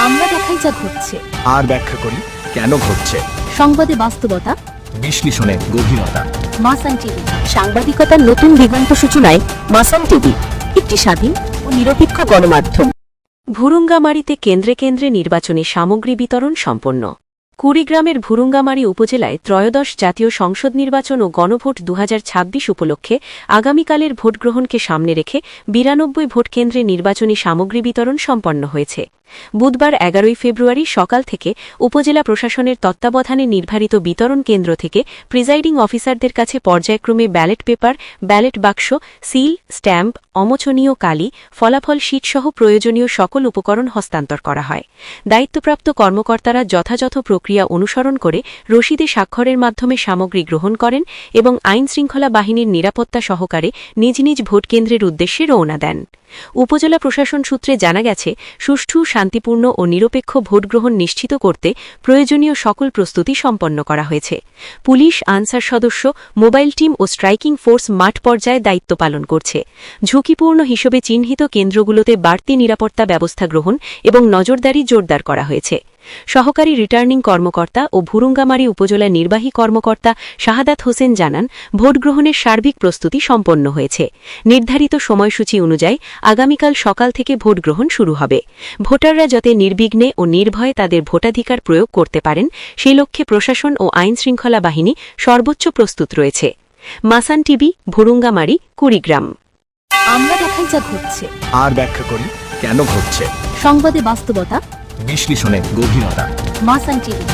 আমরা দেখাই যা ঘটছে, আর ব্যাখ্যা করি কেন ঘটছে। সংবাদে বাস্তবতা, বিশ্লেষণে গভীরতা। মাসান টিভি, সাংবাদিকতার নতুন দিগন্ত সূচনায় মাসান টিভি, একটি স্বাধীন ও নিরপেক্ষ গণমাধ্যম। ভুরুঙ্গামারীতে কেন্দ্রে কেন্দ্রে নির্বাচনী সামগ্রী বিতরণ সম্পন্ন। কুড়িগ্রামের ভুরুঙ্গামারী উপজেলায় ত্রয়োদশ জাতীয় সংসদ নির্বাচন ও গণভোট ২০২৬ উপলক্ষে আগামীকালের ভোটগ্রহণকে সামনে রেখে ৯২ ভোট কেন্দ্রে নির্বাচনী সামগ্রী বিতরণ সম্পন্ন হয়েছে। বুধবার ১১ ফেব্রুয়ারি সকাল থেকে উপজেলা প্রশাসনের তত্ত্বাবধানে নির্ধারিত বিতরণ কেন্দ্র থেকে প্রিজাইডিং অফিসারদের কাছে পর্যায়ক্রমে ব্যালট পেপার, ব্যালট বাক্স, সিল, স্ট্যাম্প, অমোচনীয় কালি, ফলাফল শীটসহ প্রয়োজনীয় সকল উপকরণ হস্তান্তর করা হয়। দায়িত্বপ্রাপ্ত কর্মকর্তারা যথাযথ প্রক্রিয়া অনুসরণ করে রসিদে স্বাক্ষরের মাধ্যমে সামগ্রী গ্রহণ করেন এবং আইনশৃঙ্খলা বাহিনীর নিরাপত্তা সহকারে নিজ নিজ ভোটকেন্দ্রের উদ্দেশ্যে রওনা দেন। উপজেলা প্রশাসন সূত্রে জানা গেছে, সুষ্ঠু, শান্তিপূর্ণ ও নিরপেক্ষ ভোটগ্রহণ নিশ্চিত করতে প্রয়োজনীয় সকল প্রস্তুতি সম্পন্ন করা হয়েছে। পুলিশ, আনসার সদস্য, মোবাইল টিম ও স্ট্রাইকিং ফোর্স মাঠ পর্যায়ে দায়িত্ব পালন করছে। ঝুঁকিপূর্ণ হিসেবে চিহ্নিত কেন্দ্রগুলোতে বাড়তি নিরাপত্তা ব্যবস্থা গ্রহণ এবং নজরদারি জোরদার করা হয়েছে। সহকারী রিটার্নিং কর্মকর্তা ও ভুরুঙ্গামারী উপজেলা নির্বাহী কর্মকর্তা শাহাদাত হোসেন জানান, ভোটগ্রহণের সার্বিক প্রস্তুতি সম্পন্ন হয়েছে। নির্ধারিত সময়সূচি অনুযায়ী আগামীকাল সকাল থেকে ভোটগ্রহণ শুরু হবে। ভোটাররা যাতে নির্বিঘ্নে ও নির্ভয়ে তাদের ভোটাধিকার প্রয়োগ করতে পারেন, সেই লক্ষ্যে প্রশাসন ও আইনশৃঙ্খলা বাহিনী সর্বোচ্চ প্রস্তুত রয়েছে। মাসান টিভি, ভুরুঙ্গামারী, কুড়িগ্রাম। আমরা দেখাই যা ঘটছে, আর ব্যাখ্যা করি কেন ঘটছে। সংবাদে বাস্তবতা, বিশ্লেষণে গভীরতা। মাসান টিভি।